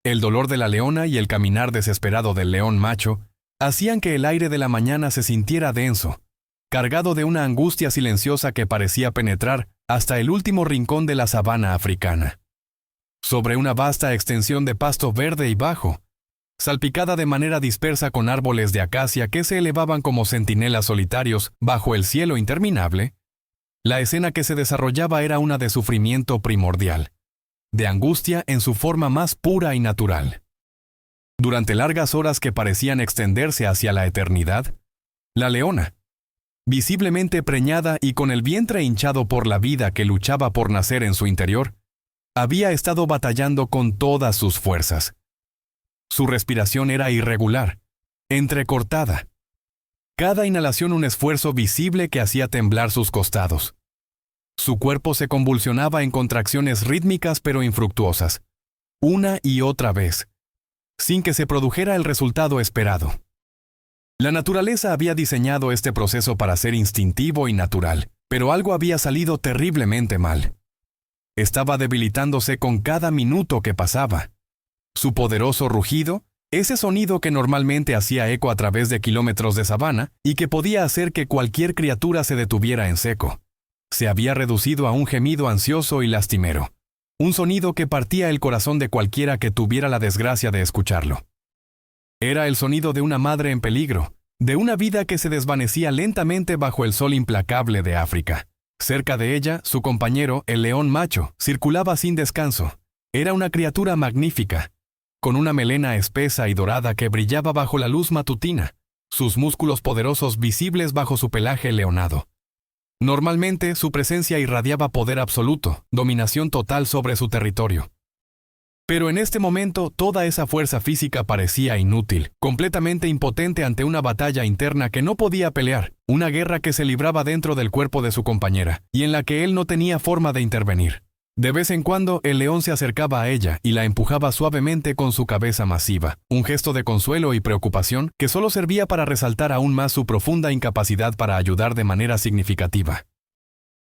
El dolor de la leona y el caminar desesperado del león macho hacían que el aire de la mañana se sintiera denso, cargado de una angustia silenciosa que parecía penetrar hasta el último rincón de la sabana africana. Sobre una vasta extensión de pasto verde y bajo, salpicada de manera dispersa con árboles de acacia que se elevaban como centinelas solitarios bajo el cielo interminable, la escena que se desarrollaba era una de sufrimiento primordial, de angustia en su forma más pura y natural. Durante largas horas que parecían extenderse hacia la eternidad, la leona, visiblemente preñada y con el vientre hinchado por la vida que luchaba por nacer en su interior, había estado batallando con todas sus fuerzas. Su respiración era irregular, entrecortada. Cada inhalación un esfuerzo visible que hacía temblar sus costados. Su cuerpo se convulsionaba en contracciones rítmicas pero infructuosas, una y otra vez, sin que se produjera el resultado esperado. La naturaleza había diseñado este proceso para ser instintivo y natural, pero algo había salido terriblemente mal. Estaba debilitándose con cada minuto que pasaba. Su poderoso rugido, ese sonido que normalmente hacía eco a través de kilómetros de sabana y que podía hacer que cualquier criatura se detuviera en seco, se había reducido a un gemido ansioso y lastimero, un sonido que partía el corazón de cualquiera que tuviera la desgracia de escucharlo. Era el sonido de una madre en peligro, de una vida que se desvanecía lentamente bajo el sol implacable de África. Cerca de ella, su compañero, el león macho, circulaba sin descanso. Era una criatura magnífica, con una melena espesa y dorada que brillaba bajo la luz matutina, sus músculos poderosos visibles bajo su pelaje leonado. Normalmente, su presencia irradiaba poder absoluto, dominación total sobre su territorio. Pero en este momento, toda esa fuerza física parecía inútil, completamente impotente ante una batalla interna que no podía pelear, una guerra que se libraba dentro del cuerpo de su compañera, y en la que él no tenía forma de intervenir. De vez en cuando, el león se acercaba a ella y la empujaba suavemente con su cabeza masiva, un gesto de consuelo y preocupación que solo servía para resaltar aún más su profunda incapacidad para ayudar de manera significativa.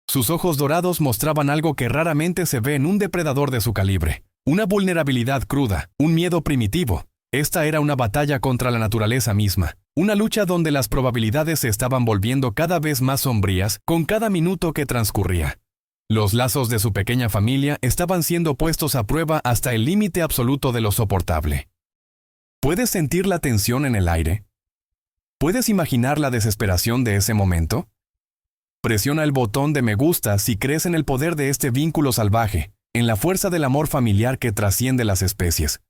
Sus ojos dorados mostraban algo que raramente se ve en un depredador de su calibre. Una vulnerabilidad cruda, un miedo primitivo. Esta era una batalla contra la naturaleza misma, una lucha donde las probabilidades se estaban volviendo cada vez más sombrías con cada minuto que transcurría. Los lazos de su pequeña familia estaban siendo puestos a prueba hasta el límite absoluto de lo soportable. ¿Puedes sentir la tensión en el aire? ¿Puedes imaginar la desesperación de ese momento? Presiona el botón de me gusta si crees en el poder de este vínculo salvaje, en la fuerza del amor familiar que trasciende las especies.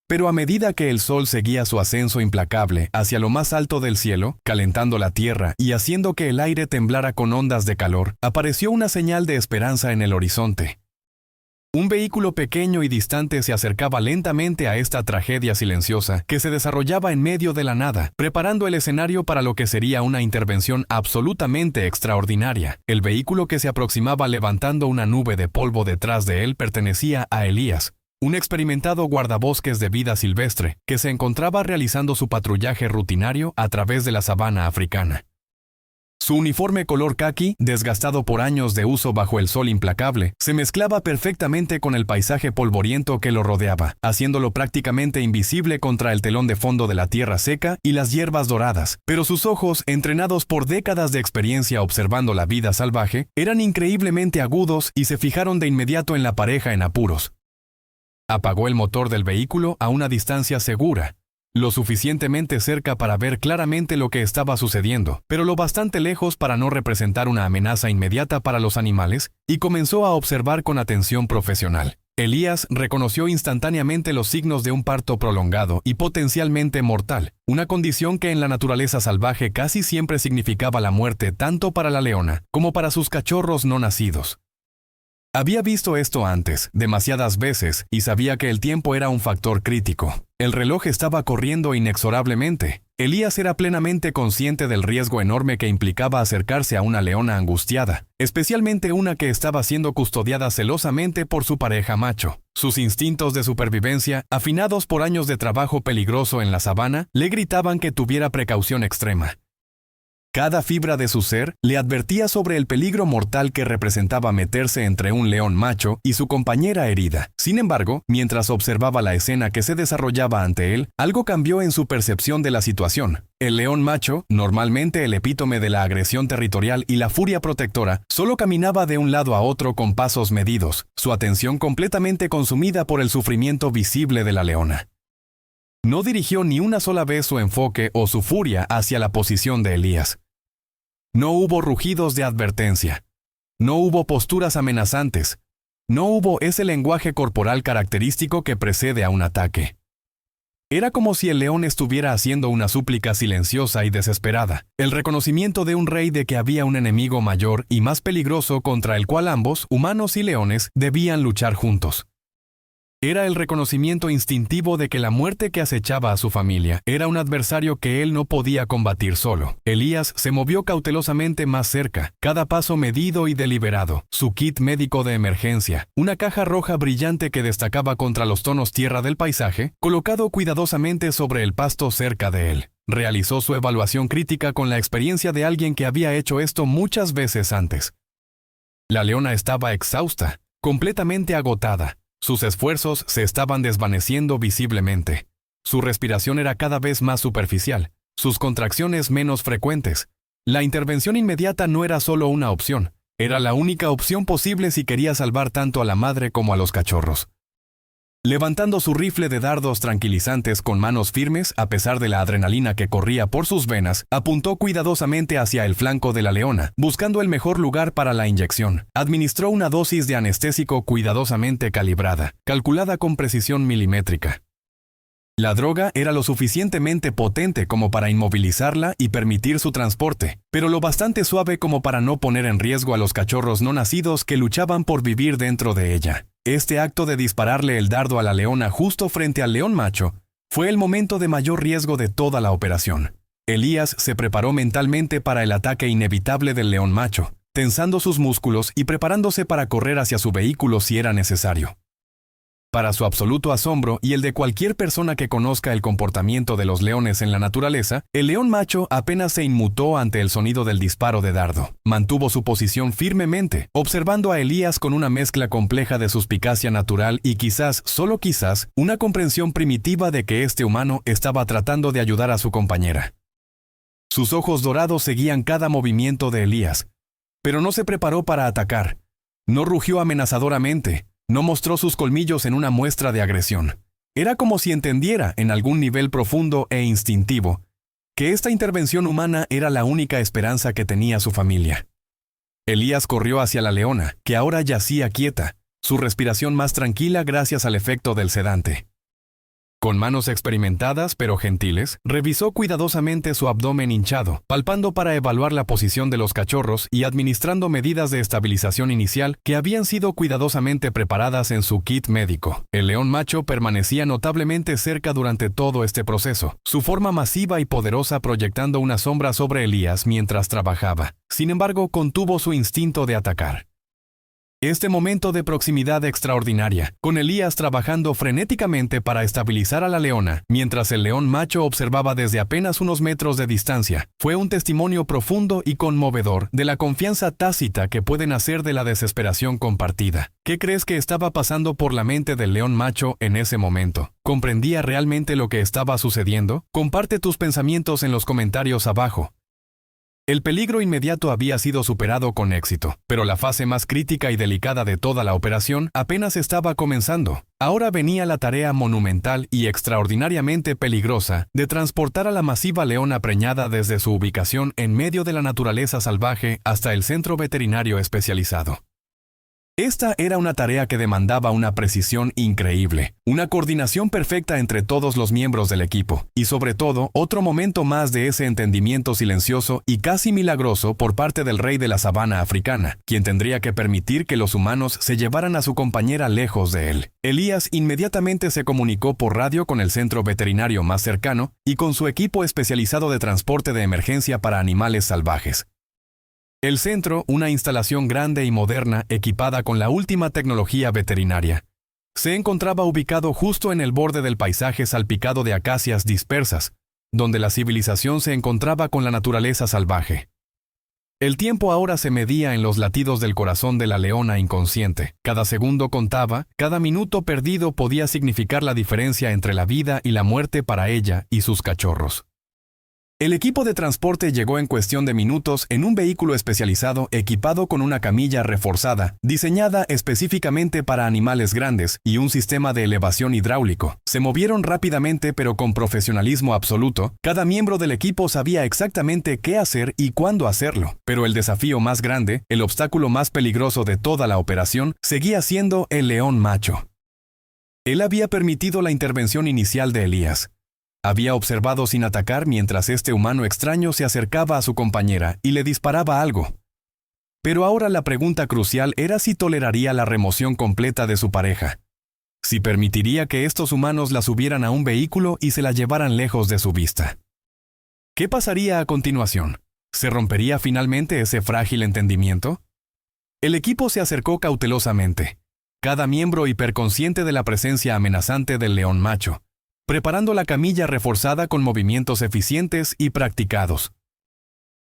Pero a medida que el sol seguía su ascenso implacable hacia lo más alto del cielo, calentando la tierra y haciendo que el aire temblara con ondas de calor, apareció una señal de esperanza en el horizonte. Un vehículo pequeño y distante se acercaba lentamente a esta tragedia silenciosa que se desarrollaba en medio de la nada, preparando el escenario para lo que sería una intervención absolutamente extraordinaria. El vehículo que se aproximaba levantando una nube de polvo detrás de él pertenecía a Elías, un experimentado guardabosques de vida silvestre que se encontraba realizando su patrullaje rutinario a través de la sabana africana. Su uniforme color caqui, desgastado por años de uso bajo el sol implacable, se mezclaba perfectamente con el paisaje polvoriento que lo rodeaba, haciéndolo prácticamente invisible contra el telón de fondo de la tierra seca y las hierbas doradas. Pero sus ojos, entrenados por décadas de experiencia observando la vida salvaje, eran increíblemente agudos y se fijaron de inmediato en la pareja en apuros. Apagó el motor del vehículo a una distancia segura, lo suficientemente cerca para ver claramente lo que estaba sucediendo, pero lo bastante lejos para no representar una amenaza inmediata para los animales, y comenzó a observar con atención profesional. Elías reconoció instantáneamente los signos de un parto prolongado y potencialmente mortal, una condición que en la naturaleza salvaje casi siempre significaba la muerte tanto para la leona como para sus cachorros no nacidos. Había visto esto antes, demasiadas veces, y sabía que el tiempo era un factor crítico. El reloj estaba corriendo inexorablemente. Elías era plenamente consciente del riesgo enorme que implicaba acercarse a una leona angustiada, especialmente una que estaba siendo custodiada celosamente por su pareja macho. Sus instintos de supervivencia, afinados por años de trabajo peligroso en la sabana, le gritaban que tuviera precaución extrema. Cada fibra de su ser le advertía sobre el peligro mortal que representaba meterse entre un león macho y su compañera herida. Sin embargo, mientras observaba la escena que se desarrollaba ante él, algo cambió en su percepción de la situación. El león macho, normalmente el epítome de la agresión territorial y la furia protectora, solo caminaba de un lado a otro con pasos medidos, su atención completamente consumida por el sufrimiento visible de la leona. No dirigió ni una sola vez su enfoque o su furia hacia la posición de Elías. No hubo rugidos de advertencia. No hubo posturas amenazantes. No hubo ese lenguaje corporal característico que precede a un ataque. Era como si el león estuviera haciendo una súplica silenciosa y desesperada, el reconocimiento de un rey de que había un enemigo mayor y más peligroso contra el cual ambos, humanos y leones, debían luchar juntos. Era el reconocimiento instintivo de que la muerte que acechaba a su familia era un adversario que él no podía combatir solo. Elías se movió cautelosamente más cerca, cada paso medido y deliberado. Su kit médico de emergencia, una caja roja brillante que destacaba contra los tonos tierra del paisaje, colocado cuidadosamente sobre el pasto cerca de él. Realizó su evaluación crítica con la experiencia de alguien que había hecho esto muchas veces antes. La leona estaba exhausta, completamente agotada. Sus esfuerzos se estaban desvaneciendo visiblemente. Su respiración era cada vez más superficial, sus contracciones menos frecuentes. La intervención inmediata no era solo una opción, era la única opción posible si quería salvar tanto a la madre como a los cachorros. Levantando su rifle de dardos tranquilizantes con manos firmes, a pesar de la adrenalina que corría por sus venas, apuntó cuidadosamente hacia el flanco de la leona, buscando el mejor lugar para la inyección. Administró una dosis de anestésico cuidadosamente calibrada, calculada con precisión milimétrica. La droga era lo suficientemente potente como para inmovilizarla y permitir su transporte, pero lo bastante suave como para no poner en riesgo a los cachorros no nacidos que luchaban por vivir dentro de ella. Este acto de dispararle el dardo a la leona justo frente al león macho fue el momento de mayor riesgo de toda la operación. Elías se preparó mentalmente para el ataque inevitable del león macho, tensando sus músculos y preparándose para correr hacia su vehículo si era necesario. Para su absoluto asombro y el de cualquier persona que conozca el comportamiento de los leones en la naturaleza, el león macho apenas se inmutó ante el sonido del disparo de dardo. Mantuvo su posición firmemente, observando a Elías con una mezcla compleja de suspicacia natural y quizás, solo quizás, una comprensión primitiva de que este humano estaba tratando de ayudar a su compañera. Sus ojos dorados seguían cada movimiento de Elías, pero no se preparó para atacar. No rugió amenazadoramente. No mostró sus colmillos en una muestra de agresión. Era como si entendiera, en algún nivel profundo e instintivo, que esta intervención humana era la única esperanza que tenía su familia. Elías corrió hacia la leona, que ahora yacía quieta, su respiración más tranquila gracias al efecto del sedante. Con manos experimentadas pero gentiles, revisó cuidadosamente su abdomen hinchado, palpando para evaluar la posición de los cachorros y administrando medidas de estabilización inicial que habían sido cuidadosamente preparadas en su kit médico. El león macho permanecía notablemente cerca durante todo este proceso, su forma masiva y poderosa proyectando una sombra sobre Elías mientras trabajaba. Sin embargo, contuvo su instinto de atacar. Este momento de proximidad extraordinaria, con Elías trabajando frenéticamente para estabilizar a la leona, mientras el león macho observaba desde apenas unos metros de distancia, fue un testimonio profundo y conmovedor de la confianza tácita que puede nacer de la desesperación compartida. ¿Qué crees que estaba pasando por la mente del león macho en ese momento? ¿Comprendía realmente lo que estaba sucediendo? Comparte tus pensamientos en los comentarios abajo. El peligro inmediato había sido superado con éxito, pero la fase más crítica y delicada de toda la operación apenas estaba comenzando. Ahora venía la tarea monumental y extraordinariamente peligrosa de transportar a la masiva leona preñada desde su ubicación en medio de la naturaleza salvaje hasta el centro veterinario especializado. Esta era una tarea que demandaba una precisión increíble, una coordinación perfecta entre todos los miembros del equipo, y sobre todo, otro momento más de ese entendimiento silencioso y casi milagroso por parte del rey de la sabana africana, quien tendría que permitir que los humanos se llevaran a su compañera lejos de él. Elías inmediatamente se comunicó por radio con el centro veterinario más cercano y con su equipo especializado de transporte de emergencia para animales salvajes. El centro, una instalación grande y moderna equipada con la última tecnología veterinaria, se encontraba ubicado justo en el borde del paisaje salpicado de acacias dispersas, donde la civilización se encontraba con la naturaleza salvaje. El tiempo ahora se medía en los latidos del corazón de la leona inconsciente. Cada segundo contaba, cada minuto perdido podía significar la diferencia entre la vida y la muerte para ella y sus cachorros. El equipo de transporte llegó en cuestión de minutos en un vehículo especializado equipado con una camilla reforzada, diseñada específicamente para animales grandes, y un sistema de elevación hidráulico. Se movieron rápidamente pero con profesionalismo absoluto. Cada miembro del equipo sabía exactamente qué hacer y cuándo hacerlo. Pero el desafío más grande, el obstáculo más peligroso de toda la operación, seguía siendo el león macho. Él había permitido la intervención inicial de Elías. Había observado sin atacar mientras este humano extraño se acercaba a su compañera y le disparaba algo. Pero ahora la pregunta crucial era si toleraría la remoción completa de su pareja. Si permitiría que estos humanos la subieran a un vehículo y se la llevaran lejos de su vista. ¿Qué pasaría a continuación? ¿Se rompería finalmente ese frágil entendimiento? El equipo se acercó cautelosamente, cada miembro hiperconsciente de la presencia amenazante del león macho, preparando la camilla reforzada con movimientos eficientes y practicados.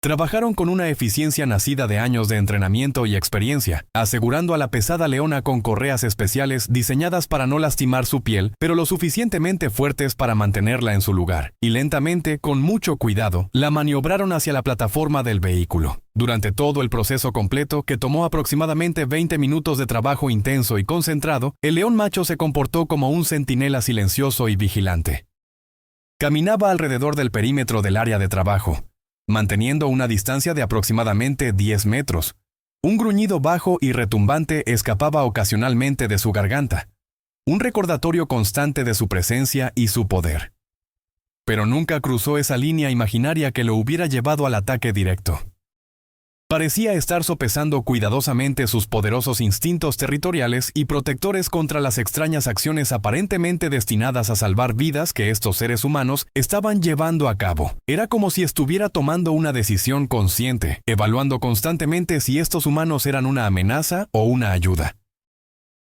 Trabajaron con una eficiencia nacida de años de entrenamiento y experiencia, asegurando a la pesada leona con correas especiales diseñadas para no lastimar su piel, pero lo suficientemente fuertes para mantenerla en su lugar, y lentamente, con mucho cuidado, la maniobraron hacia la plataforma del vehículo. Durante todo el proceso completo, que tomó aproximadamente 20 minutos de trabajo intenso y concentrado, el león macho se comportó como un centinela silencioso y vigilante. Caminaba alrededor del perímetro del área de trabajo, manteniendo una distancia de aproximadamente 10 metros. Un gruñido bajo y retumbante escapaba ocasionalmente de su garganta, un recordatorio constante de su presencia y su poder. Pero nunca cruzó esa línea imaginaria que lo hubiera llevado al ataque directo. Parecía estar sopesando cuidadosamente sus poderosos instintos territoriales y protectores contra las extrañas acciones aparentemente destinadas a salvar vidas que estos seres humanos estaban llevando a cabo. Era como si estuviera tomando una decisión consciente, evaluando constantemente si estos humanos eran una amenaza o una ayuda.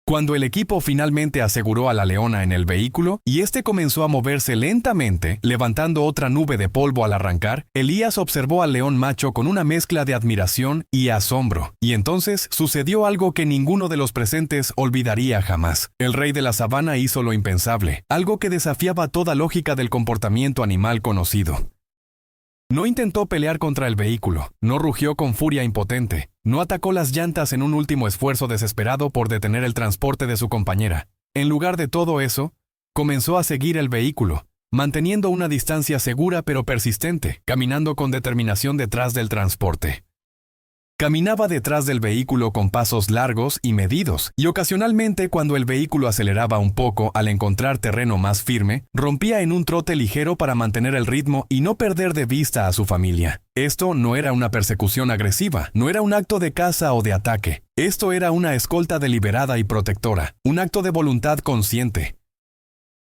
Cuando el equipo finalmente aseguró a la leona en el vehículo y este comenzó a moverse lentamente, levantando otra nube de polvo al arrancar, Elías observó al león macho con una mezcla de admiración y asombro. Y entonces sucedió algo que ninguno de los presentes olvidaría jamás. El rey de la sabana hizo lo impensable, algo que desafiaba toda lógica del comportamiento animal conocido. No intentó pelear contra el vehículo, no rugió con furia impotente, no atacó las llantas en un último esfuerzo desesperado por detener el transporte de su compañera. En lugar de todo eso, comenzó a seguir el vehículo, manteniendo una distancia segura pero persistente, caminando con determinación detrás del transporte. Caminaba detrás del vehículo con pasos largos y medidos, y ocasionalmente cuando el vehículo aceleraba un poco al encontrar terreno más firme, rompía en un trote ligero para mantener el ritmo y no perder de vista a su familia. Esto no era una persecución agresiva, no era un acto de caza o de ataque. Esto era una escolta deliberada y protectora, un acto de voluntad consciente.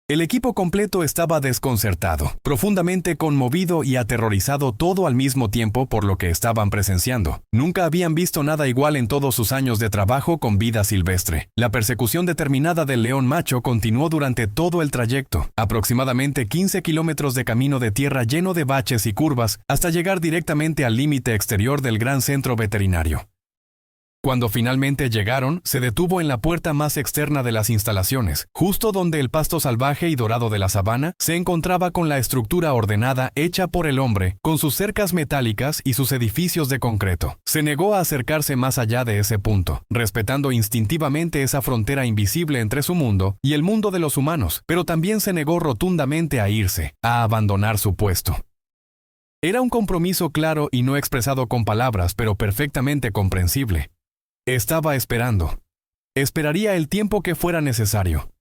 El equipo completo estaba desconcertado, profundamente conmovido y aterrorizado todo al mismo tiempo por lo que estaban presenciando. Nunca habían visto nada igual en todos sus años de trabajo con vida silvestre. La persecución determinada del león macho continuó durante todo el trayecto, aproximadamente 15 kilómetros de camino de tierra lleno de baches y curvas, hasta llegar directamente al límite exterior del gran centro veterinario. Cuando finalmente llegaron, se detuvo en la puerta más externa de las instalaciones, justo donde el pasto salvaje y dorado de la sabana se encontraba con la estructura ordenada hecha por el hombre, con sus cercas metálicas y sus edificios de concreto. Se negó a acercarse más allá de ese punto, respetando instintivamente esa frontera invisible entre su mundo y el mundo de los humanos, pero también se negó rotundamente a irse, a abandonar su puesto. Era un compromiso claro y no expresado con palabras, pero perfectamente comprensible. Estaba esperando. Esperaría el tiempo que fuera necesario.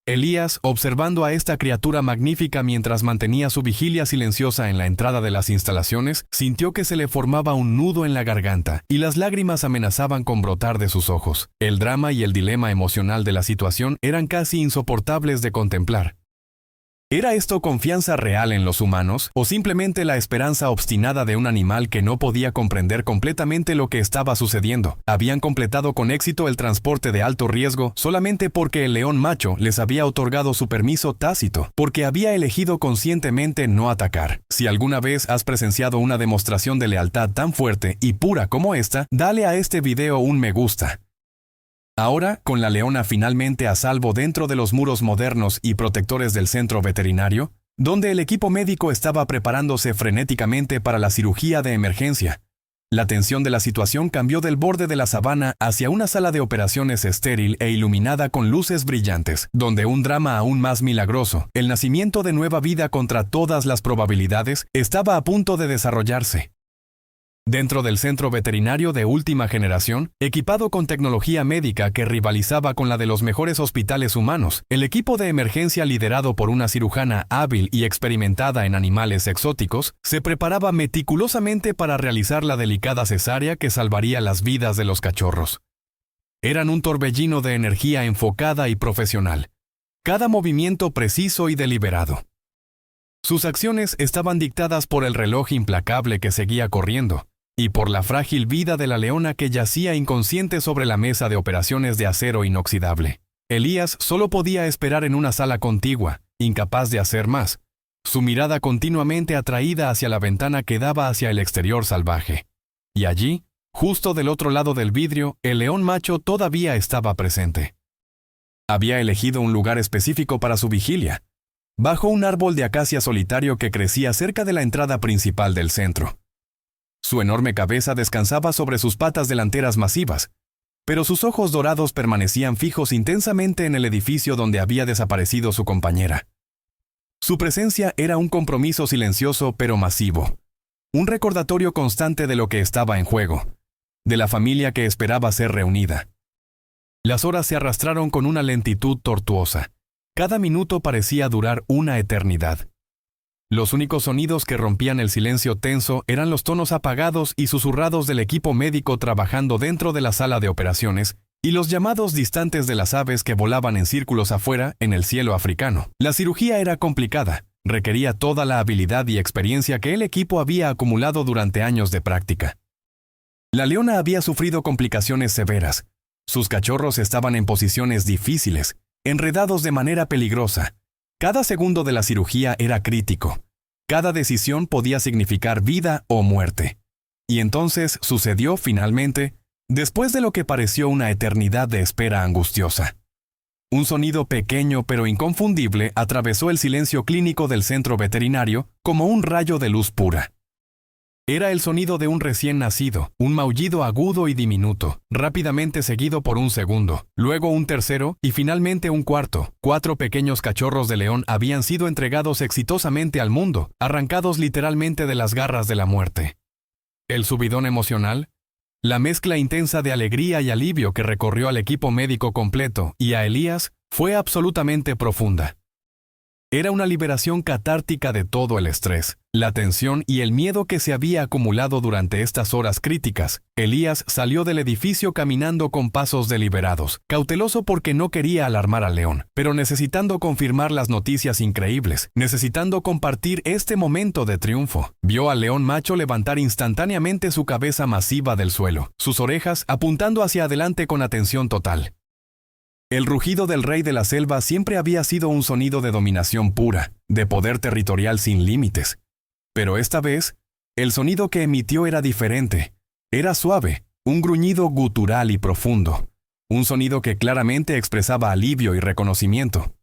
Elías, observando a esta criatura magnífica mientras mantenía su vigilia silenciosa en la entrada de las instalaciones, sintió que se le formaba un nudo en la garganta y las lágrimas amenazaban con brotar de sus ojos. El drama y el dilema emocional de la situación eran casi insoportables de contemplar. ¿Era esto confianza real en los humanos o simplemente la esperanza obstinada de un animal que no podía comprender completamente lo que estaba sucediendo? Habían completado con éxito el transporte de alto riesgo solamente porque el león macho les había otorgado su permiso tácito, porque había elegido conscientemente no atacar. Si alguna vez has presenciado una demostración de lealtad tan fuerte y pura como esta, dale a este video un me gusta. Ahora, con la leona finalmente a salvo dentro de los muros modernos y protectores del centro veterinario, donde el equipo médico estaba preparándose frenéticamente para la cirugía de emergencia, la tensión de la situación cambió del borde de la sabana hacia una sala de operaciones estéril e iluminada con luces brillantes, donde un drama aún más milagroso, el nacimiento de nueva vida contra todas las probabilidades, estaba a punto de desarrollarse. Dentro del centro veterinario de última generación, equipado con tecnología médica que rivalizaba con la de los mejores hospitales humanos, el equipo de emergencia liderado por una cirujana hábil y experimentada en animales exóticos, se preparaba meticulosamente para realizar la delicada cesárea que salvaría las vidas de los cachorros. Eran un torbellino de energía enfocada y profesional, cada movimiento preciso y deliberado. Sus acciones estaban dictadas por el reloj implacable que seguía corriendo, y por la frágil vida de la leona que yacía inconsciente sobre la mesa de operaciones de acero inoxidable. Elías solo podía esperar en una sala contigua, incapaz de hacer más, su mirada continuamente atraída hacia la ventana que daba hacia el exterior salvaje. Y allí, justo del otro lado del vidrio, el león macho todavía estaba presente. Había elegido un lugar específico para su vigilia, bajo un árbol de acacia solitario que crecía cerca de la entrada principal del centro. Su enorme cabeza descansaba sobre sus patas delanteras masivas, pero sus ojos dorados permanecían fijos intensamente en el edificio donde había desaparecido su compañera. Su presencia era un compromiso silencioso pero masivo, un recordatorio constante de lo que estaba en juego, de la familia que esperaba ser reunida. Las horas se arrastraron con una lentitud tortuosa. Cada minuto parecía durar una eternidad. Los únicos sonidos que rompían el silencio tenso eran los tonos apagados y susurrados del equipo médico trabajando dentro de la sala de operaciones y los llamados distantes de las aves que volaban en círculos afuera en el cielo africano. La cirugía era complicada, requería toda la habilidad y experiencia que el equipo había acumulado durante años de práctica. La leona había sufrido complicaciones severas. Sus cachorros estaban en posiciones difíciles, enredados de manera peligrosa. Cada segundo de la cirugía era crítico. Cada decisión podía significar vida o muerte. Y entonces sucedió finalmente, después de lo que pareció una eternidad de espera angustiosa. Un sonido pequeño pero inconfundible atravesó el silencio clínico del centro veterinario como un rayo de luz pura. Era el sonido de un recién nacido, un maullido agudo y diminuto, rápidamente seguido por un segundo, luego un tercero y finalmente un cuarto. 4 pequeños cachorros de león habían sido entregados exitosamente al mundo, arrancados literalmente de las garras de la muerte. El subidón emocional, la mezcla intensa de alegría y alivio que recorrió al equipo médico completo y a Elías, fue absolutamente profunda. Era una liberación catártica de todo el estrés, la tensión y el miedo que se había acumulado durante estas horas críticas. Elías salió del edificio caminando con pasos deliberados, cauteloso porque no quería alarmar al león, pero necesitando confirmar las noticias increíbles, necesitando compartir este momento de triunfo. Vio al león macho levantar instantáneamente su cabeza masiva del suelo, sus orejas apuntando hacia adelante con atención total. El rugido del rey de la selva siempre había sido un sonido de dominación pura, de poder territorial sin límites. Pero esta vez, el sonido que emitió era diferente. Era suave, un gruñido gutural y profundo. Un sonido que claramente expresaba alivio y reconocimiento.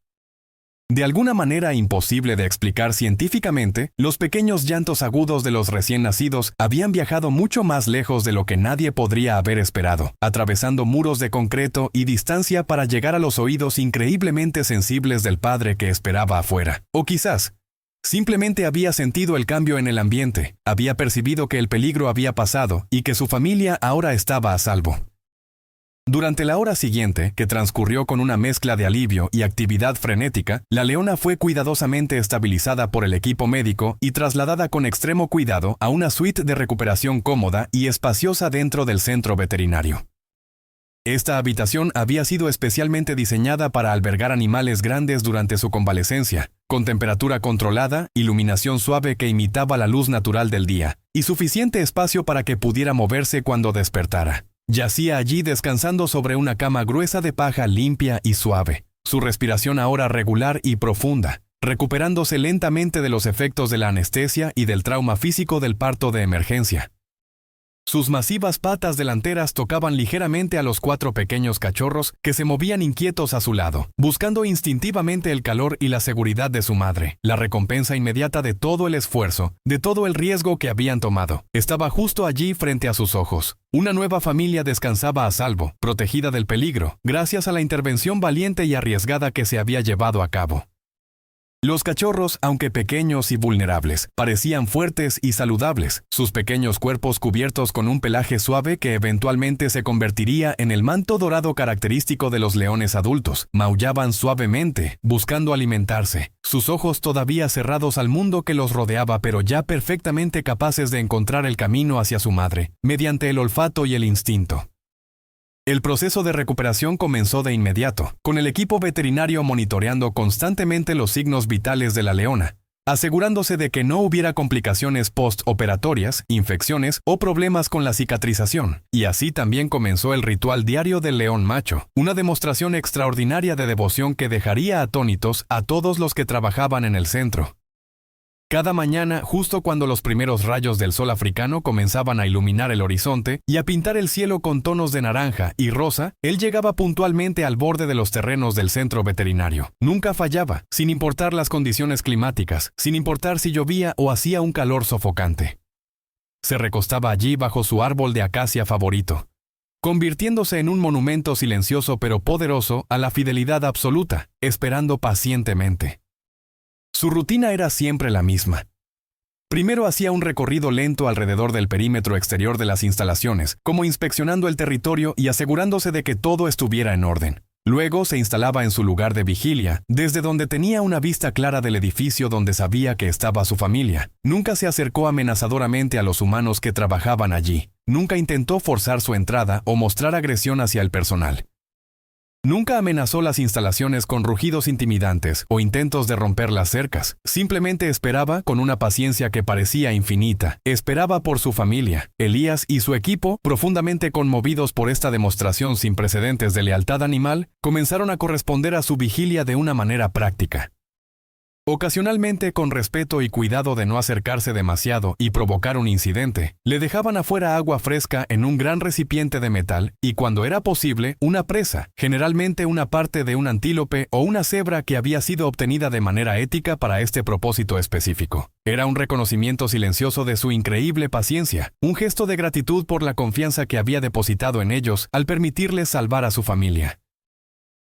De alguna manera imposible de explicar científicamente, los pequeños llantos agudos de los recién nacidos habían viajado mucho más lejos de lo que nadie podría haber esperado, atravesando muros de concreto y distancia para llegar a los oídos increíblemente sensibles del padre que esperaba afuera. O quizás, simplemente había sentido el cambio en el ambiente, había percibido que el peligro había pasado y que su familia ahora estaba a salvo. Durante la hora siguiente, que transcurrió con una mezcla de alivio y actividad frenética, la leona fue cuidadosamente estabilizada por el equipo médico y trasladada con extremo cuidado a una suite de recuperación cómoda y espaciosa dentro del centro veterinario. Esta habitación había sido especialmente diseñada para albergar animales grandes durante su convalecencia, con temperatura controlada, iluminación suave que imitaba la luz natural del día, y suficiente espacio para que pudiera moverse cuando despertara. Yacía allí descansando sobre una cama gruesa de paja limpia y suave, su respiración ahora regular y profunda, recuperándose lentamente de los efectos de la anestesia y del trauma físico del parto de emergencia. Sus masivas patas delanteras tocaban ligeramente a los 4 pequeños cachorros que se movían inquietos a su lado, buscando instintivamente el calor y la seguridad de su madre. La recompensa inmediata de todo el esfuerzo, de todo el riesgo que habían tomado, estaba justo allí frente a sus ojos. Una nueva familia descansaba a salvo, protegida del peligro, gracias a la intervención valiente y arriesgada que se había llevado a cabo. Los cachorros, aunque pequeños y vulnerables, parecían fuertes y saludables, sus pequeños cuerpos cubiertos con un pelaje suave que eventualmente se convertiría en el manto dorado característico de los leones adultos. Maullaban suavemente, buscando alimentarse, sus ojos todavía cerrados al mundo que los rodeaba pero ya perfectamente capaces de encontrar el camino hacia su madre, mediante el olfato y el instinto. El proceso de recuperación comenzó de inmediato, con el equipo veterinario monitoreando constantemente los signos vitales de la leona, asegurándose de que no hubiera complicaciones postoperatorias, infecciones o problemas con la cicatrización. Y así también comenzó el ritual diario del león macho, una demostración extraordinaria de devoción que dejaría atónitos a todos los que trabajaban en el centro. Cada mañana, justo cuando los primeros rayos del sol africano comenzaban a iluminar el horizonte y a pintar el cielo con tonos de naranja y rosa, él llegaba puntualmente al borde de los terrenos del centro veterinario. Nunca fallaba, sin importar las condiciones climáticas, sin importar si llovía o hacía un calor sofocante. Se recostaba allí bajo su árbol de acacia favorito, convirtiéndose en un monumento silencioso pero poderoso a la fidelidad absoluta, esperando pacientemente. Su rutina era siempre la misma. Primero hacía un recorrido lento alrededor del perímetro exterior de las instalaciones, como inspeccionando el territorio y asegurándose de que todo estuviera en orden. Luego se instalaba en su lugar de vigilia, desde donde tenía una vista clara del edificio donde sabía que estaba su familia. Nunca se acercó amenazadoramente a los humanos que trabajaban allí. Nunca intentó forzar su entrada o mostrar agresión hacia el personal. Nunca amenazó las instalaciones con rugidos intimidantes o intentos de romper las cercas. Simplemente esperaba con una paciencia que parecía infinita. Esperaba por su familia. Elías y su equipo, profundamente conmovidos por esta demostración sin precedentes de lealtad animal, comenzaron a corresponder a su vigilia de una manera práctica. Ocasionalmente, con respeto y cuidado de no acercarse demasiado y provocar un incidente, le dejaban afuera agua fresca en un gran recipiente de metal y, cuando era posible, una presa, generalmente una parte de un antílope o una cebra que había sido obtenida de manera ética para este propósito específico. Era un reconocimiento silencioso de su increíble paciencia, un gesto de gratitud por la confianza que había depositado en ellos al permitirles salvar a su familia.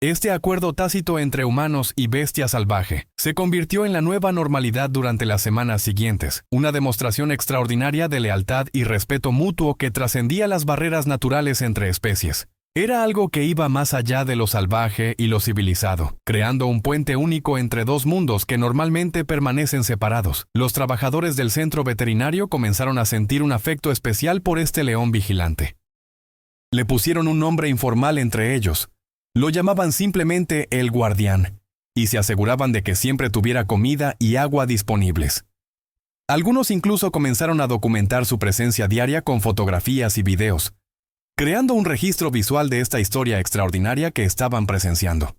Este acuerdo tácito entre humanos y bestia salvaje se convirtió en la nueva normalidad durante las semanas siguientes, una demostración extraordinaria de lealtad y respeto mutuo que trascendía las barreras naturales entre especies. Era algo que iba más allá de lo salvaje y lo civilizado, creando un puente único entre dos mundos que normalmente permanecen separados. Los trabajadores del centro veterinario comenzaron a sentir un afecto especial por este león vigilante. Le pusieron un nombre informal entre ellos. Lo llamaban simplemente el guardián, y se aseguraban de que siempre tuviera comida y agua disponibles. Algunos incluso comenzaron a documentar su presencia diaria con fotografías y videos, creando un registro visual de esta historia extraordinaria que estaban presenciando.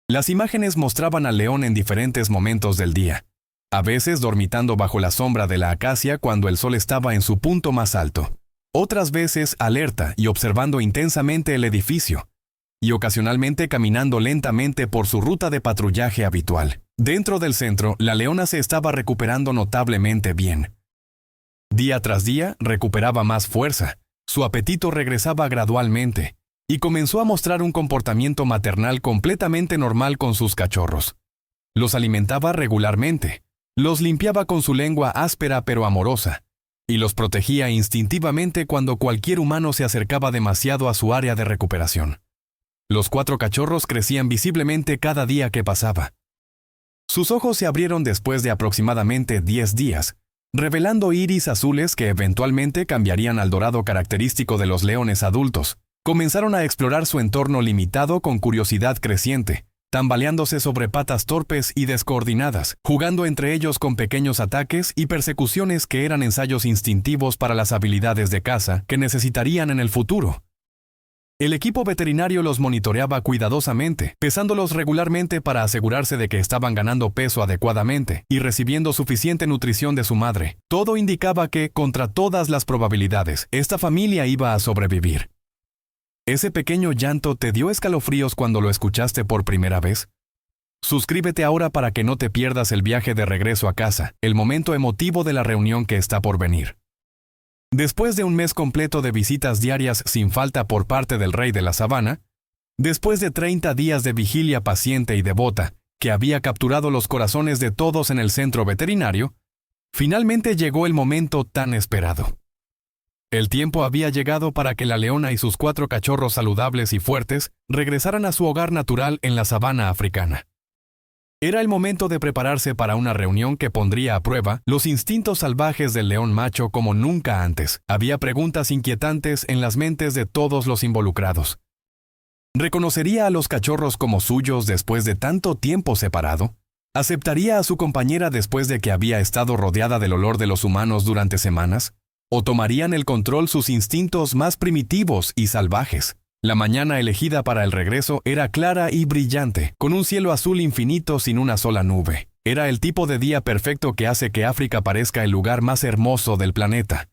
Las imágenes mostraban al león en diferentes momentos del día, a veces dormitando bajo la sombra de la acacia cuando el sol estaba en su punto más alto, otras veces alerta y observando intensamente el edificio, y ocasionalmente caminando lentamente por su ruta de patrullaje habitual. Dentro del centro, la leona se estaba recuperando notablemente bien. Día tras día, recuperaba más fuerza, su apetito regresaba gradualmente, y comenzó a mostrar un comportamiento maternal completamente normal con sus cachorros. Los alimentaba regularmente, los limpiaba con su lengua áspera pero amorosa, y los protegía instintivamente cuando cualquier humano se acercaba demasiado a su área de recuperación. Los 4 cachorros crecían visiblemente cada día que pasaba. Sus ojos se abrieron después de aproximadamente 10 días, revelando iris azules que eventualmente cambiarían al dorado característico de los leones adultos. Comenzaron a explorar su entorno limitado con curiosidad creciente, tambaleándose sobre patas torpes y descoordinadas, jugando entre ellos con pequeños ataques y persecuciones que eran ensayos instintivos para las habilidades de caza que necesitarían en el futuro. El equipo veterinario los monitoreaba cuidadosamente, pesándolos regularmente para asegurarse de que estaban ganando peso adecuadamente y recibiendo suficiente nutrición de su madre. Todo indicaba que, contra todas las probabilidades, esta familia iba a sobrevivir. ¿Ese pequeño llanto te dio escalofríos cuando lo escuchaste por primera vez? Suscríbete ahora para que no te pierdas el viaje de regreso a casa, el momento emotivo de la reunión que está por venir. Después de un mes completo de visitas diarias sin falta por parte del rey de la sabana, después de 30 días de vigilia paciente y devota, que había capturado los corazones de todos en el centro veterinario, finalmente llegó el momento tan esperado. El tiempo había llegado para que la leona y sus 4 cachorros saludables y fuertes regresaran a su hogar natural en la sabana africana. Era el momento de prepararse para una reunión que pondría a prueba los instintos salvajes del león macho como nunca antes. Había preguntas inquietantes en las mentes de todos los involucrados. ¿Reconocería a los cachorros como suyos después de tanto tiempo separado? ¿Aceptaría a su compañera después de que había estado rodeada del olor de los humanos durante semanas? ¿O tomarían el control sus instintos más primitivos y salvajes? La mañana elegida para el regreso era clara y brillante, con un cielo azul infinito sin una sola nube. Era el tipo de día perfecto que hace que África parezca el lugar más hermoso del planeta.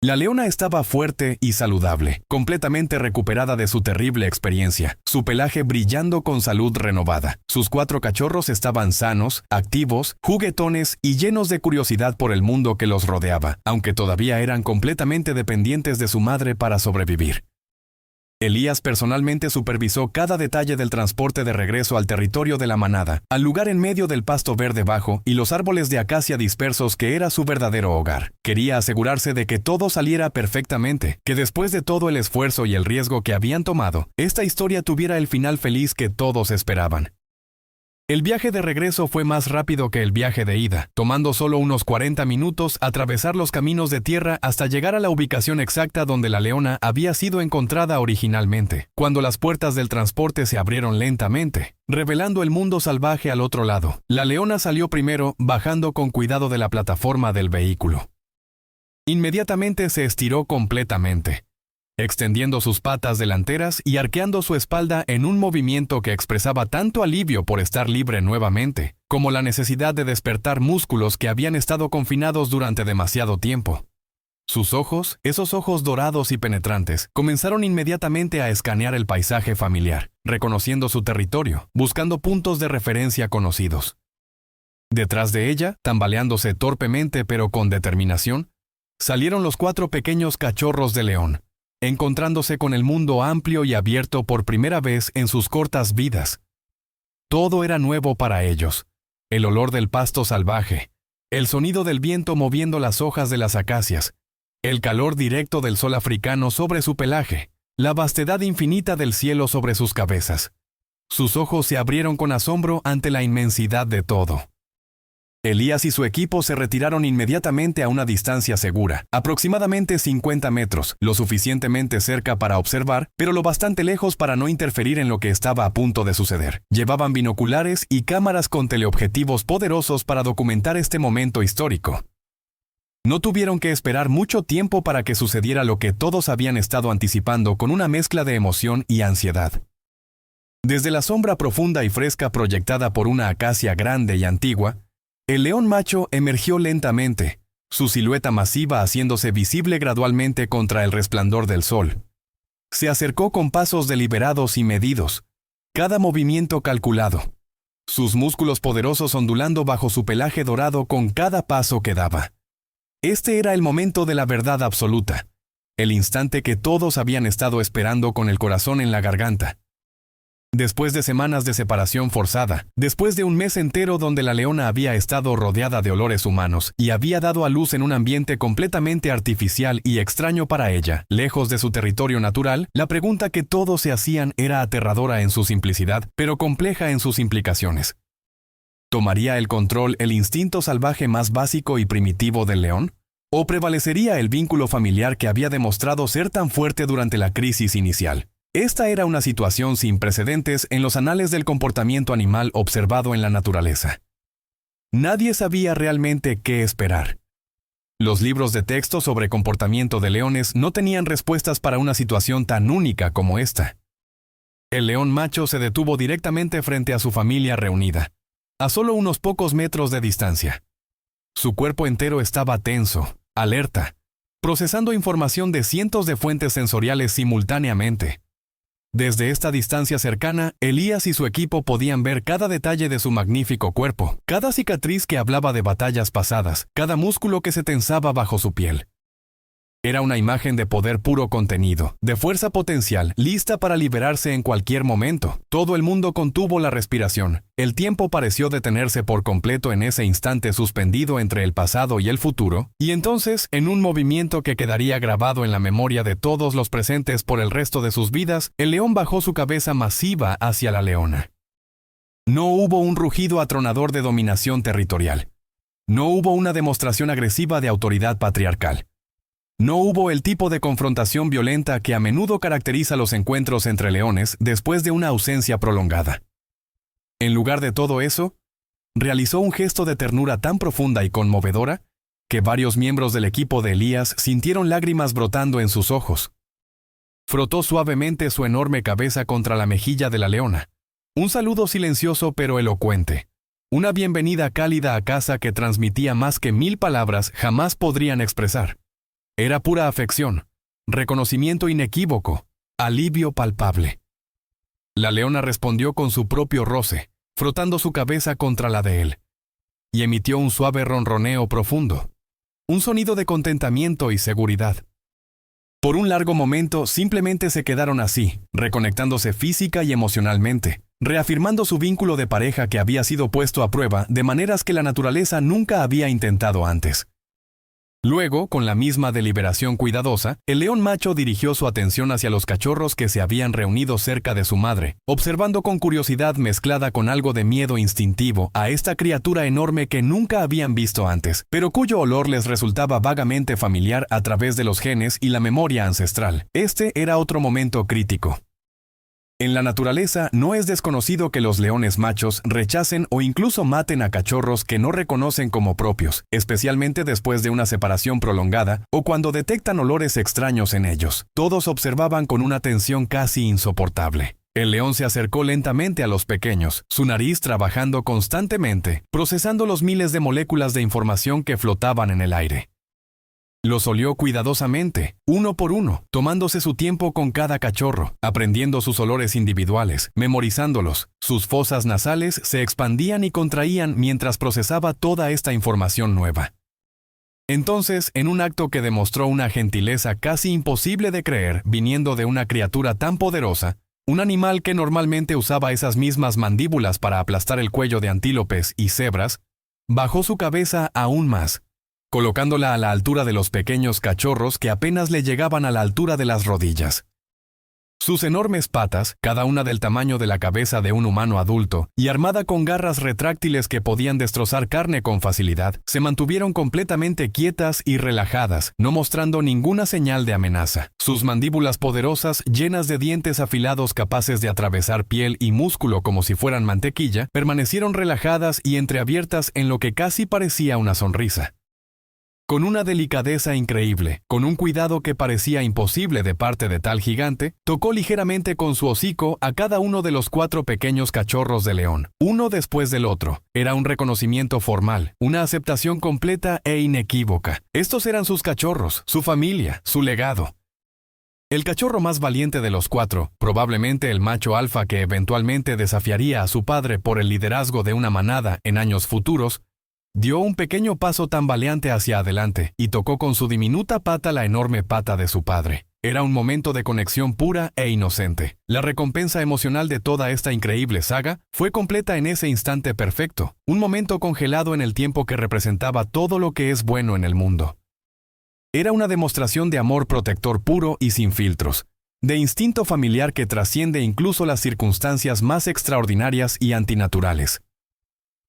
La leona estaba fuerte y saludable, completamente recuperada de su terrible experiencia, su pelaje brillando con salud renovada. Sus 4 cachorros estaban sanos, activos, juguetones y llenos de curiosidad por el mundo que los rodeaba, aunque todavía eran completamente dependientes de su madre para sobrevivir. Elías personalmente supervisó cada detalle del transporte de regreso al territorio de la manada, al lugar en medio del pasto verde bajo y los árboles de acacia dispersos que era su verdadero hogar. Quería asegurarse de que todo saliera perfectamente, que después de todo el esfuerzo y el riesgo que habían tomado, esta historia tuviera el final feliz que todos esperaban. El viaje de regreso fue más rápido que el viaje de ida, tomando solo unos 40 minutos atravesar los caminos de tierra hasta llegar a la ubicación exacta donde la leona había sido encontrada originalmente, cuando las puertas del transporte se abrieron lentamente, revelando el mundo salvaje al otro lado. La leona salió primero, bajando con cuidado de la plataforma del vehículo. Inmediatamente se estiró completamente, extendiendo sus patas delanteras y arqueando su espalda en un movimiento que expresaba tanto alivio por estar libre nuevamente, como la necesidad de despertar músculos que habían estado confinados durante demasiado tiempo. Sus ojos, esos ojos dorados y penetrantes, comenzaron inmediatamente a escanear el paisaje familiar, reconociendo su territorio, buscando puntos de referencia conocidos. Detrás de ella, tambaleándose torpemente pero con determinación, salieron los 4 pequeños cachorros de león, encontrándose con el mundo amplio y abierto por primera vez en sus cortas vidas. Todo era nuevo para ellos. El olor del pasto salvaje, el sonido del viento moviendo las hojas de las acacias, el calor directo del sol africano sobre su pelaje, la vastedad infinita del cielo sobre sus cabezas. Sus ojos se abrieron con asombro ante la inmensidad de todo. Elías y su equipo se retiraron inmediatamente a una distancia segura, aproximadamente 50 metros, lo suficientemente cerca para observar, pero lo bastante lejos para no interferir en lo que estaba a punto de suceder. Llevaban binoculares y cámaras con teleobjetivos poderosos para documentar este momento histórico. No tuvieron que esperar mucho tiempo para que sucediera lo que todos habían estado anticipando con una mezcla de emoción y ansiedad. Desde la sombra profunda y fresca proyectada por una acacia grande y antigua, el león macho emergió lentamente, su silueta masiva haciéndose visible gradualmente contra el resplandor del sol. Se acercó con pasos deliberados y medidos, cada movimiento calculado, sus músculos poderosos ondulando bajo su pelaje dorado con cada paso que daba. Este era el momento de la verdad absoluta, el instante que todos habían estado esperando con el corazón en la garganta. Después de semanas de separación forzada, después de un mes entero donde la leona había estado rodeada de olores humanos y había dado a luz en un ambiente completamente artificial y extraño para ella, lejos de su territorio natural, la pregunta que todos se hacían era aterradora en su simplicidad, pero compleja en sus implicaciones. ¿Tomaría el control el instinto salvaje más básico y primitivo del león? ¿O prevalecería el vínculo familiar que había demostrado ser tan fuerte durante la crisis inicial? Esta era una situación sin precedentes en los anales del comportamiento animal observado en la naturaleza. Nadie sabía realmente qué esperar. Los libros de texto sobre comportamiento de leones no tenían respuestas para una situación tan única como esta. El león macho se detuvo directamente frente a su familia reunida, a solo unos pocos metros de distancia. Su cuerpo entero estaba tenso, alerta, procesando información de cientos de fuentes sensoriales simultáneamente. Desde esta distancia cercana, Elías y su equipo podían ver cada detalle de su magnífico cuerpo, cada cicatriz que hablaba de batallas pasadas, cada músculo que se tensaba bajo su piel. Era una imagen de poder puro contenido, de fuerza potencial, lista para liberarse en cualquier momento. Todo el mundo contuvo la respiración. El tiempo pareció detenerse por completo en ese instante suspendido entre el pasado y el futuro, y entonces, en un movimiento que quedaría grabado en la memoria de todos los presentes por el resto de sus vidas, el león bajó su cabeza masiva hacia la leona. No hubo un rugido atronador de dominación territorial. No hubo una demostración agresiva de autoridad patriarcal. No hubo el tipo de confrontación violenta que a menudo caracteriza los encuentros entre leones después de una ausencia prolongada. En lugar de todo eso, realizó un gesto de ternura tan profunda y conmovedora que varios miembros del equipo de Elías sintieron lágrimas brotando en sus ojos. Frotó suavemente su enorme cabeza contra la mejilla de la leona. Un saludo silencioso pero elocuente. Una bienvenida cálida a casa que transmitía más que 1000 palabras jamás podrían expresar. Era pura afección, reconocimiento inequívoco, alivio palpable. La leona respondió con su propio roce, frotando su cabeza contra la de él, y emitió un suave ronroneo profundo, un sonido de contentamiento y seguridad. Por un largo momento simplemente se quedaron así, reconectándose física y emocionalmente, reafirmando su vínculo de pareja que había sido puesto a prueba de maneras que la naturaleza nunca había intentado antes. Luego, con la misma deliberación cuidadosa, el león macho dirigió su atención hacia los cachorros que se habían reunido cerca de su madre, observando con curiosidad mezclada con algo de miedo instintivo a esta criatura enorme que nunca habían visto antes, pero cuyo olor les resultaba vagamente familiar a través de los genes y la memoria ancestral. Este era otro momento crítico. En la naturaleza no es desconocido que los leones machos rechacen o incluso maten a cachorros que no reconocen como propios, especialmente después de una separación prolongada o cuando detectan olores extraños en ellos. Todos observaban con una tensión casi insoportable. El león se acercó lentamente a los pequeños, su nariz trabajando constantemente, procesando los miles de moléculas de información que flotaban en el aire. Los olió cuidadosamente, uno por uno, tomándose su tiempo con cada cachorro, aprendiendo sus olores individuales, memorizándolos. Sus fosas nasales se expandían y contraían mientras procesaba toda esta información nueva. Entonces, en un acto que demostró una gentileza casi imposible de creer viniendo de una criatura tan poderosa, un animal que normalmente usaba esas mismas mandíbulas para aplastar el cuello de antílopes y cebras, bajó su cabeza aún más, colocándola a la altura de los pequeños cachorros que apenas le llegaban a la altura de las rodillas. Sus enormes patas, cada una del tamaño de la cabeza de un humano adulto, y armada con garras retráctiles que podían destrozar carne con facilidad, se mantuvieron completamente quietas y relajadas, no mostrando ninguna señal de amenaza. Sus mandíbulas poderosas, llenas de dientes afilados capaces de atravesar piel y músculo como si fueran mantequilla, permanecieron relajadas y entreabiertas en lo que casi parecía una sonrisa. Con una delicadeza increíble, con un cuidado que parecía imposible de parte de tal gigante, tocó ligeramente con su hocico a cada uno de los 4 pequeños cachorros de león, uno después del otro. Era un reconocimiento formal, una aceptación completa e inequívoca. Estos eran sus cachorros, su familia, su legado. El cachorro más valiente de los 4, probablemente el macho alfa que eventualmente desafiaría a su padre por el liderazgo de una manada en años futuros, dio un pequeño paso tambaleante hacia adelante y tocó con su diminuta pata la enorme pata de su padre. Era un momento de conexión pura e inocente. La recompensa emocional de toda esta increíble saga fue completa en ese instante perfecto, un momento congelado en el tiempo que representaba todo lo que es bueno en el mundo. Era una demostración de amor protector puro y sin filtros, de instinto familiar que trasciende incluso las circunstancias más extraordinarias y antinaturales.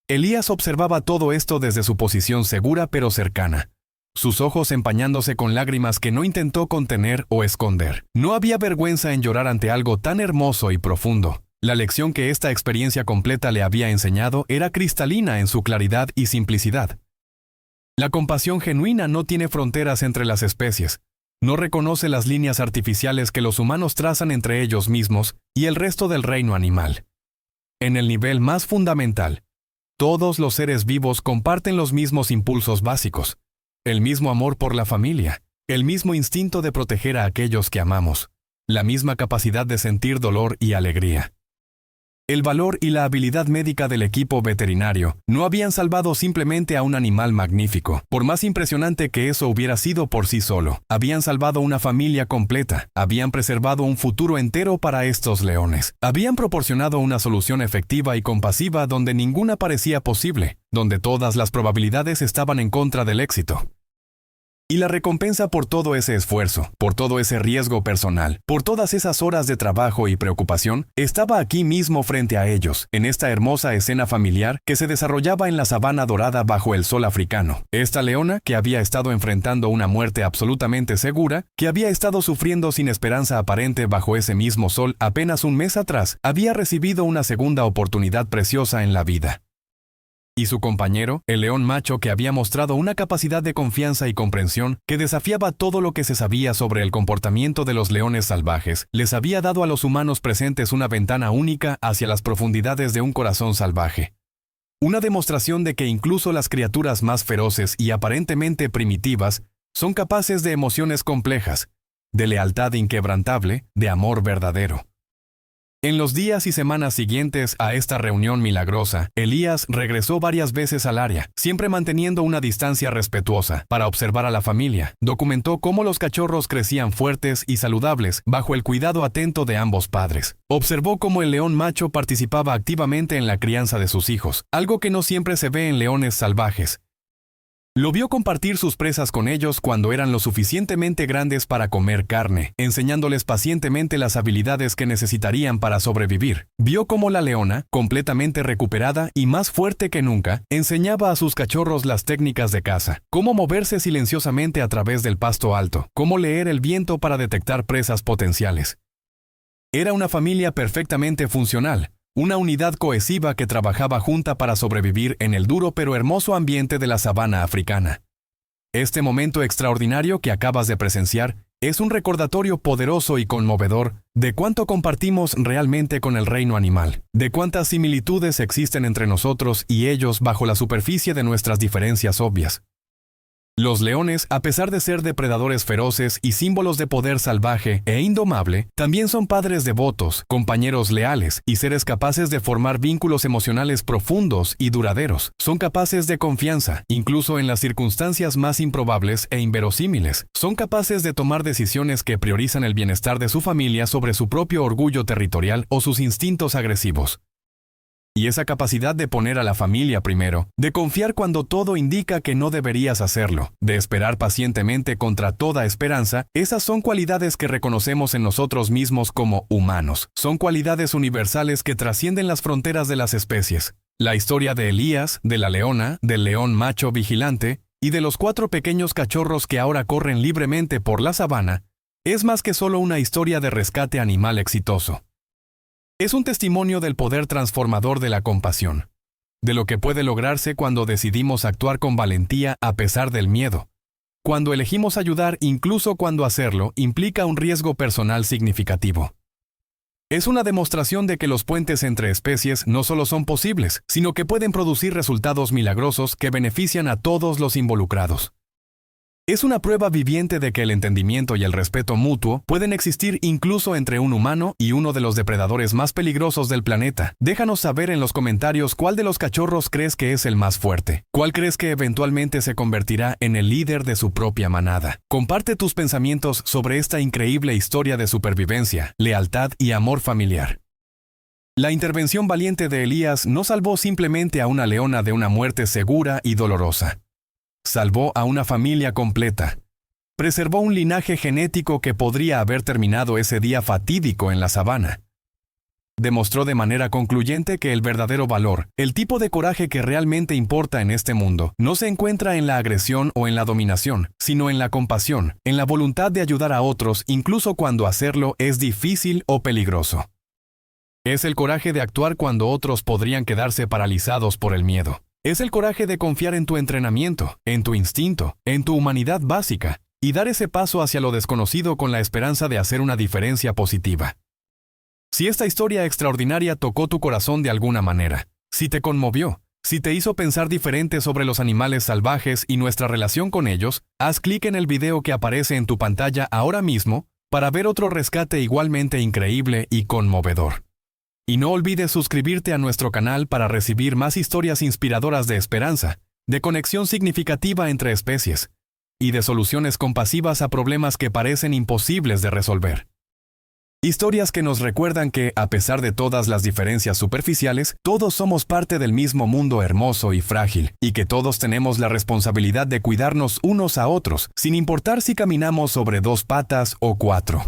Elías observaba todo esto desde su posición segura pero cercana, sus ojos empañándose con lágrimas que no intentó contener o esconder. No había vergüenza en llorar ante algo tan hermoso y profundo. La lección que esta experiencia completa le había enseñado era cristalina en su claridad y simplicidad. La compasión genuina no tiene fronteras entre las especies, no reconoce las líneas artificiales que los humanos trazan entre ellos mismos y el resto del reino animal. En el nivel más fundamental, todos los seres vivos comparten los mismos impulsos básicos, el mismo amor por la familia, el mismo instinto de proteger a aquellos que amamos, la misma capacidad de sentir dolor y alegría. El valor y la habilidad médica del equipo veterinario no habían salvado simplemente a un animal magnífico, por más impresionante que eso hubiera sido por sí solo. Habían salvado una familia completa, habían preservado un futuro entero para estos leones, habían proporcionado una solución efectiva y compasiva donde ninguna parecía posible, donde todas las probabilidades estaban en contra del éxito. Y la recompensa por todo ese esfuerzo, por todo ese riesgo personal, por todas esas horas de trabajo y preocupación, estaba aquí mismo frente a ellos, en esta hermosa escena familiar que se desarrollaba en la sabana dorada bajo el sol africano. Esta leona, que había estado enfrentando una muerte absolutamente segura, que había estado sufriendo sin esperanza aparente bajo ese mismo sol apenas un mes atrás, había recibido una segunda oportunidad preciosa en la vida. Y su compañero, el león macho que había mostrado una capacidad de confianza y comprensión que desafiaba todo lo que se sabía sobre el comportamiento de los leones salvajes, les había dado a los humanos presentes una ventana única hacia las profundidades de un corazón salvaje. Una demostración de que incluso las criaturas más feroces y aparentemente primitivas son capaces de emociones complejas, de lealtad inquebrantable, de amor verdadero. En los días y semanas siguientes a esta reunión milagrosa, Elías regresó varias veces al área, siempre manteniendo una distancia respetuosa, para observar a la familia. Documentó cómo los cachorros crecían fuertes y saludables bajo el cuidado atento de ambos padres. Observó cómo el león macho participaba activamente en la crianza de sus hijos, algo que no siempre se ve en leones salvajes. Lo vio compartir sus presas con ellos cuando eran lo suficientemente grandes para comer carne, enseñándoles pacientemente las habilidades que necesitarían para sobrevivir. Vio cómo la leona, completamente recuperada y más fuerte que nunca, enseñaba a sus cachorros las técnicas de caza, cómo moverse silenciosamente a través del pasto alto, cómo leer el viento para detectar presas potenciales. Era una familia perfectamente funcional. Una unidad cohesiva que trabajaba junta para sobrevivir en el duro pero hermoso ambiente de la sabana africana. Este momento extraordinario que acabas de presenciar es un recordatorio poderoso y conmovedor de cuánto compartimos realmente con el reino animal, de cuántas similitudes existen entre nosotros y ellos bajo la superficie de nuestras diferencias obvias. Los leones, a pesar de ser depredadores feroces y símbolos de poder salvaje e indomable, también son padres devotos, compañeros leales y seres capaces de formar vínculos emocionales profundos y duraderos. Son capaces de confianza, incluso en las circunstancias más improbables e inverosímiles. Son capaces de tomar decisiones que priorizan el bienestar de su familia sobre su propio orgullo territorial o sus instintos agresivos. Y esa capacidad de poner a la familia primero, de confiar cuando todo indica que no deberías hacerlo, de esperar pacientemente contra toda esperanza, esas son cualidades que reconocemos en nosotros mismos como humanos. Son cualidades universales que trascienden las fronteras de las especies. La historia de Elías, de la leona, del león macho vigilante y de los 4 pequeños cachorros que ahora corren libremente por la sabana, es más que solo una historia de rescate animal exitoso. Es un testimonio del poder transformador de la compasión, de lo que puede lograrse cuando decidimos actuar con valentía a pesar del miedo, cuando elegimos ayudar incluso cuando hacerlo implica un riesgo personal significativo. Es una demostración de que los puentes entre especies no solo son posibles, sino que pueden producir resultados milagrosos que benefician a todos los involucrados. Es una prueba viviente de que el entendimiento y el respeto mutuo pueden existir incluso entre un humano y uno de los depredadores más peligrosos del planeta. Déjanos saber en los comentarios cuál de los cachorros crees que es el más fuerte. ¿Cuál crees que eventualmente se convertirá en el líder de su propia manada? Comparte tus pensamientos sobre esta increíble historia de supervivencia, lealtad y amor familiar. La intervención valiente de Elías no salvó simplemente a una leona de una muerte segura y dolorosa. Salvó a una familia completa. Preservó un linaje genético que podría haber terminado ese día fatídico en la sabana. demostró de manera concluyente que el verdadero valor, el tipo de coraje que realmente importa en este mundo, no se encuentra en la agresión o en la dominación, sino en la compasión, en la voluntad de ayudar a otros incluso cuando hacerlo es difícil o peligroso. Es el coraje de actuar cuando otros podrían quedarse paralizados por el miedo. Es el coraje de confiar en tu entrenamiento, en tu instinto, en tu humanidad básica, y dar ese paso hacia lo desconocido con la esperanza de hacer una diferencia positiva. Si esta historia extraordinaria tocó tu corazón de alguna manera, si te conmovió, si te hizo pensar diferente sobre los animales salvajes y nuestra relación con ellos, haz clic en el video que aparece en tu pantalla ahora mismo para ver otro rescate igualmente increíble y conmovedor. Y no olvides suscribirte a nuestro canal para recibir más historias inspiradoras de esperanza, de conexión significativa entre especies, y de soluciones compasivas a problemas que parecen imposibles de resolver. Historias que nos recuerdan que, a pesar de todas las diferencias superficiales, todos somos parte del mismo mundo hermoso y frágil, y que todos tenemos la responsabilidad de cuidarnos unos a otros, sin importar si caminamos sobre 2 patas o 4.